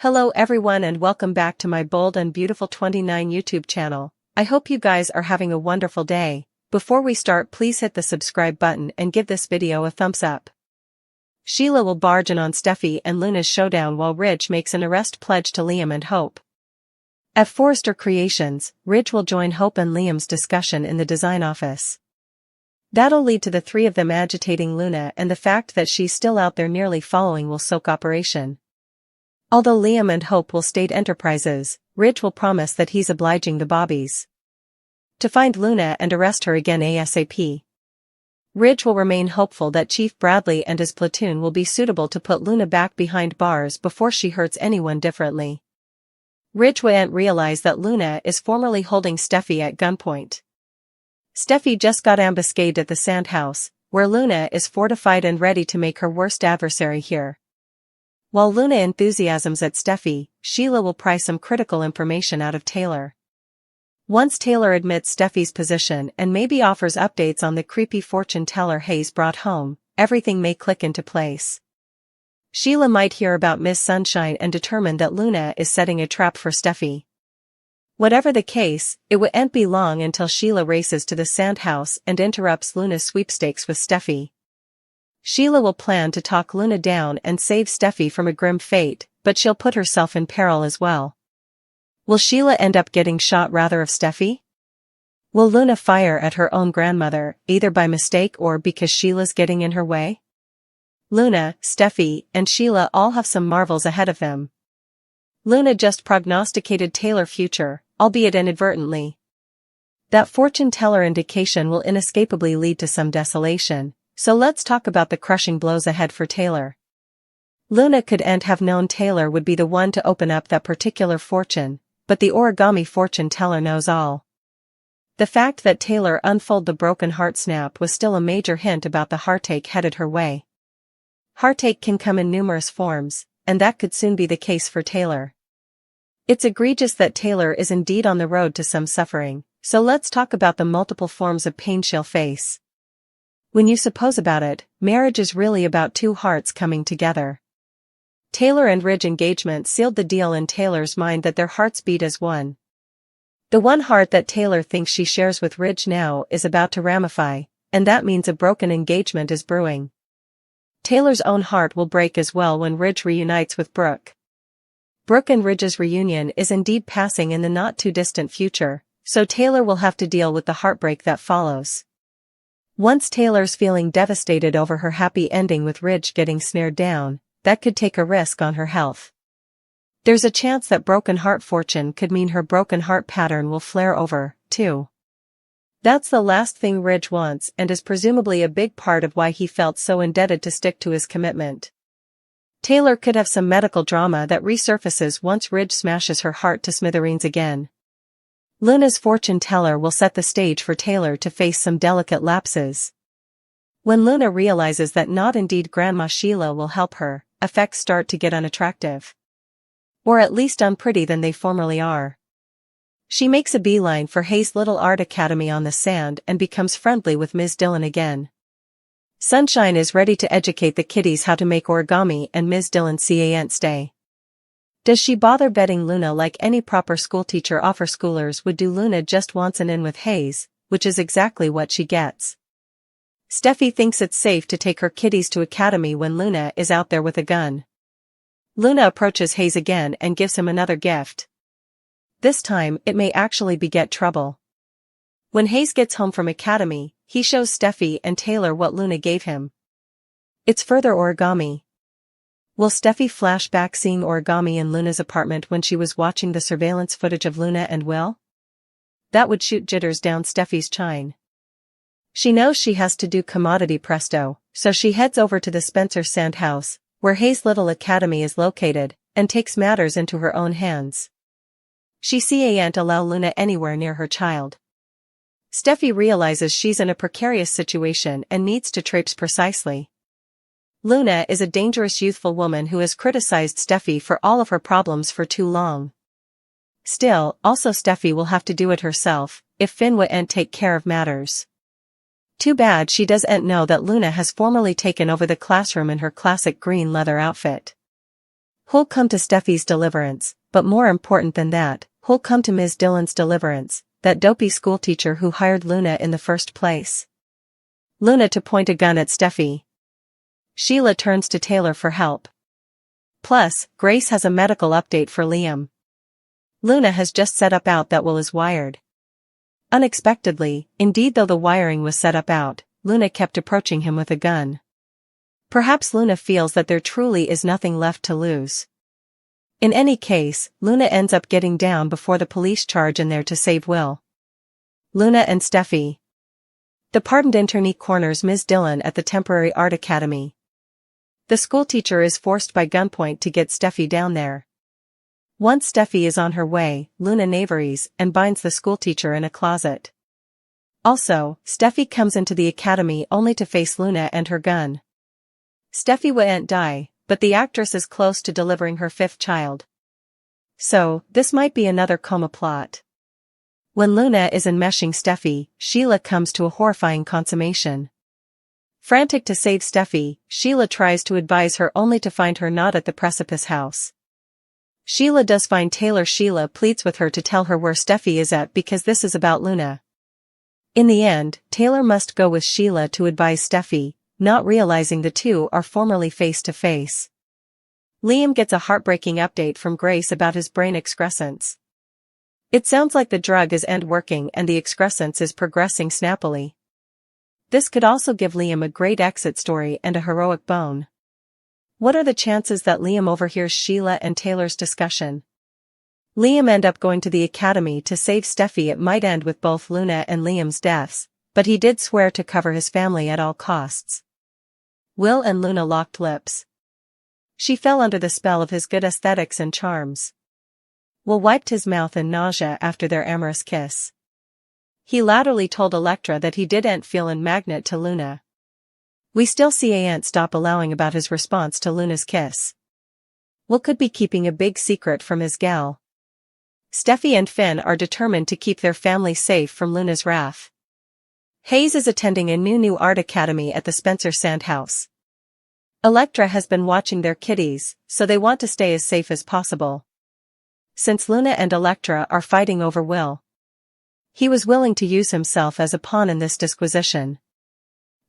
Hello everyone and welcome back to my Bold and Beautiful 29 YouTube channel. I hope you guys are having a wonderful day. Before we start, please hit the subscribe button and give this video a thumbs up. Sheila will barge in on Steffy and Luna's showdown while Ridge makes an arrest pledge to Liam and Hope. At Forrester Creations, Ridge will join Hope and Liam's discussion in the design office. That'll lead to the three of them agitating Luna, and the fact that she's still out there nearly following will soak operation. Although Liam and Hope will state enterprises, Ridge will promise that he's obliging the Bobbies to find Luna and arrest her again ASAP. Ridge will remain hopeful that Chief Bradley and his platoon will be suitable to put Luna back behind bars before she hurts anyone differently. Ridge won't realize that Luna is formerly holding Steffy at gunpoint. Steffy just got ambuscaded at the sand house, where Luna is fortified and ready to make her worst adversary here. While Luna enthusiasms at Steffy, Sheila will pry some critical information out of Taylor. Once Taylor admits Steffy's position and maybe offers updates on the creepy fortune teller Hayes brought home, everything may click into place. Sheila might hear about Miss Sunshine and determine that Luna is setting a trap for Steffy. Whatever the case, it won't be long until Sheila races to the sand house and interrupts Luna's sweepstakes with Steffy. Sheila will plan to talk Luna down and save Steffy from a grim fate, but she'll put herself in peril as well. Will Sheila end up getting shot rather of Steffy? Will Luna fire at her own grandmother, either by mistake or because Sheila's getting in her way? Luna, Steffy, and Sheila all have some marvels ahead of them. Luna just prognosticated Taylor's future, albeit inadvertently. That fortune teller indication will inescapably lead to some desolation. So let's talk about the crushing blows ahead for Taylor. Luna couldn't have known Taylor would be the one to open up that particular fortune, but the origami fortune teller knows all. The fact that Taylor unfolded the broken heart snap was still a major hint about the heartache headed her way. Heartache can come in numerous forms, and that could soon be the case for Taylor. It's egregious that Taylor is indeed on the road to some suffering, so let's talk about the multiple forms of pain she'll face. When you suppose about it, marriage is really about two hearts coming together. Taylor and Ridge engagement sealed the deal in Taylor's mind that their hearts beat as one. The one heart that Taylor thinks she shares with Ridge now is about to ramify, and that means a broken engagement is brewing. Taylor's own heart will break as well when Ridge reunites with Brooke. Brooke and Ridge's reunion is indeed passing in the not-too-distant future, so Taylor will have to deal with the heartbreak that follows. Once Taylor's feeling devastated over her happy ending with Ridge getting snared down, that could take a risk on her health. There's a chance that broken heart fortune could mean her broken heart pattern will flare over, too. That's the last thing Ridge wants and is presumably a big part of why he felt so indebted to stick to his commitment. Taylor could have some medical drama that resurfaces once Ridge smashes her heart to smithereens again. Luna's fortune teller will set the stage for Taylor to face some delicate lapses. When Luna realizes that not indeed Grandma Sheila will help her, effects start to get unattractive. Or at least unpretty than they formerly are. She makes a beeline for Hayes' little art academy on the sand and becomes friendly with Ms. Dillon again. Sunshine is ready to educate the kiddies how to make origami and Ms. Dillon can't stay. Does she bother betting Luna like any proper schoolteacher offer schoolers would do? Luna just wants an in with Hayes, which is exactly what she gets. Steffy thinks it's safe to take her kiddies to academy when Luna is out there with a gun. Luna approaches Hayes again and gives him another gift. This time, it may actually beget trouble. When Hayes gets home from academy, he shows Steffy and Taylor what Luna gave him. It's further origami. Will Steffy flash back seeing origami in Luna's apartment when she was watching the surveillance footage of Luna and Will? That would shoot jitters down Steffy's chine. She knows she has to do commodity presto, so she heads over to the Spencer Sand House, where Hayes' little academy is located, and takes matters into her own hands. She can't allow Luna anywhere near her child. Steffy realizes she's in a precarious situation and needs to traipse precisely. Luna is a dangerous youthful woman who has criticized Steffy for all of her problems for too long. Still, also Steffy will have to do it herself, if Finn won't take care of matters. Too bad she doesn't know that Luna has formally taken over the classroom in her classic green leather outfit. Who'll come to Steffi's deliverance, but more important than that, who'll come to Ms. Dillon's deliverance, that dopey schoolteacher who hired Luna in the first place? Luna to point a gun at Steffy. Sheila turns to Taylor for help. Plus, Grace has a medical update for Liam. Luna has just set up out that Will is wired. Unexpectedly, indeed though the wiring was set up out, Luna kept approaching him with a gun. Perhaps Luna feels that there truly is nothing left to lose. In any case, Luna ends up getting down before the police charge in there to save Will. Luna and Steffy. The pardoned internee corners Ms. Dillon at the temporary art academy. The schoolteacher is forced by gunpoint to get Steffy down there. Once Steffy is on her way, Luna knaveries and binds the schoolteacher in a closet. Also, Steffy comes into the academy only to face Luna and her gun. Steffy won't die, but the actress is close to delivering her 5th child. So, this might be another coma plot. When Luna is enmeshing Steffy, Sheila comes to a horrifying consummation. Frantic to save Steffy, Sheila tries to advise her only to find her not at the precipice house. Sheila does find Taylor. Sheila pleads with her to tell her where Steffy is at because this is about Luna. In the end, Taylor must go with Sheila to advise Steffy, not realizing the two are formerly face to face. Liam gets a heartbreaking update from Grace about his brain excrescence. It sounds like the drug is working and the excrescence is progressing snappily. This could also give Liam a great exit story and a heroic bone. What are the chances that Liam overhears Sheila and Taylor's discussion? Liam end up going to the academy to save Steffy. It might end with both Luna and Liam's deaths, but he did swear to cover his family at all costs. Will and Luna locked lips. She fell under the spell of his good aesthetics and charms. Will wiped his mouth in nausea after their amorous kiss. He latterly told Electra that he didn't feel a magnet to Luna. We still see Aunt stop allowing about his response to Luna's kiss. Will could be keeping a big secret from his gal. Steffy and Finn are determined to keep their family safe from Luna's wrath. Hayes is attending a new art academy at the Spencer Sand House. Electra has been watching their kiddies, so they want to stay as safe as possible. Since Luna and Electra are fighting over Will, he was willing to use himself as a pawn in this disquisition.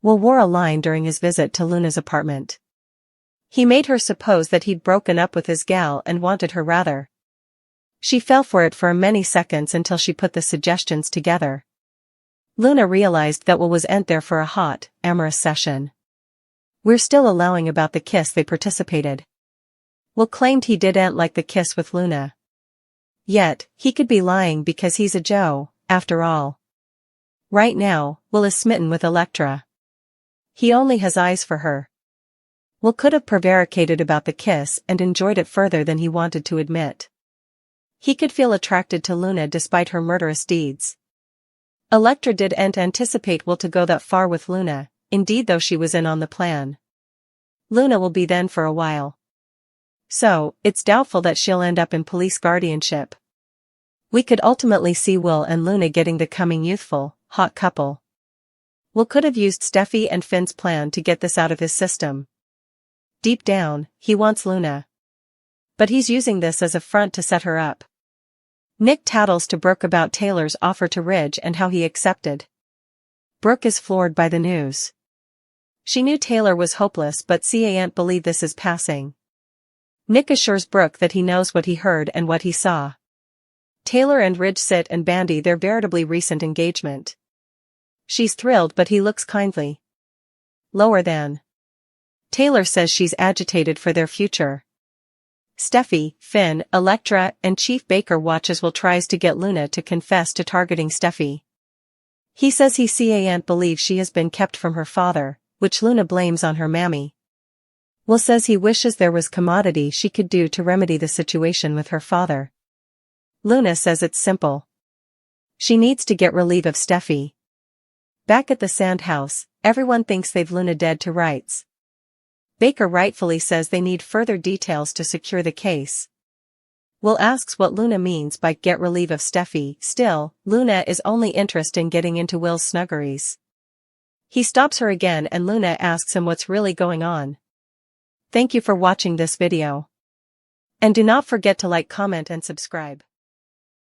Will wore a line during his visit to Luna's apartment. He made her suppose that he'd broken up with his gal and wanted her rather. She fell for it for many seconds until she put the suggestions together. Luna realized that Will was there for a hot, amorous session. We're still allowing about the kiss they participated. Will claimed he didn't like the kiss with Luna. Yet, he could be lying because he's a Joe, after all. Right now, Will is smitten with Electra. He only has eyes for her. Will could have prevaricated about the kiss and enjoyed it further than he wanted to admit. He could feel attracted to Luna despite her murderous deeds. Electra didn't anticipate Will to go that far with Luna, indeed though she was in on the plan. Luna will be then for a while. So, it's doubtful that she'll end up in police guardianship. We could ultimately see Will and Luna getting the coming youthful, hot couple. Will could have used Steffy and Finn's plan to get this out of his system. Deep down, he wants Luna. But he's using this as a front to set her up. Nick tattles to Brooke about Taylor's offer to Ridge and how he accepted. Brooke is floored by the news. She knew Taylor was hopeless but can't believe this is passing. Nick assures Brooke that he knows what he heard and what he saw. Taylor and Ridge sit and bandy their veritably recent engagement. She's thrilled but he looks kindly. Lower than. Taylor says she's agitated for their future. Steffy, Finn, Electra, and Chief Baker watch as Will tries to get Luna to confess to targeting Steffy. He says he can't believe she has been kept from her father, which Luna blames on her mammy. Will says he wishes there was commodity she could do to remedy the situation with her father. Luna says it's simple. She needs to get relief of Steffy. Back at the sand house, everyone thinks they've Luna dead to rights. Baker rightfully says they need further details to secure the case. Will asks what Luna means by get relief of Steffy. Still, Luna is only interested in getting into Will's snuggeries. He stops her again and Luna asks him what's really going on. Thank you for watching this video. And do not forget to like, comment and subscribe.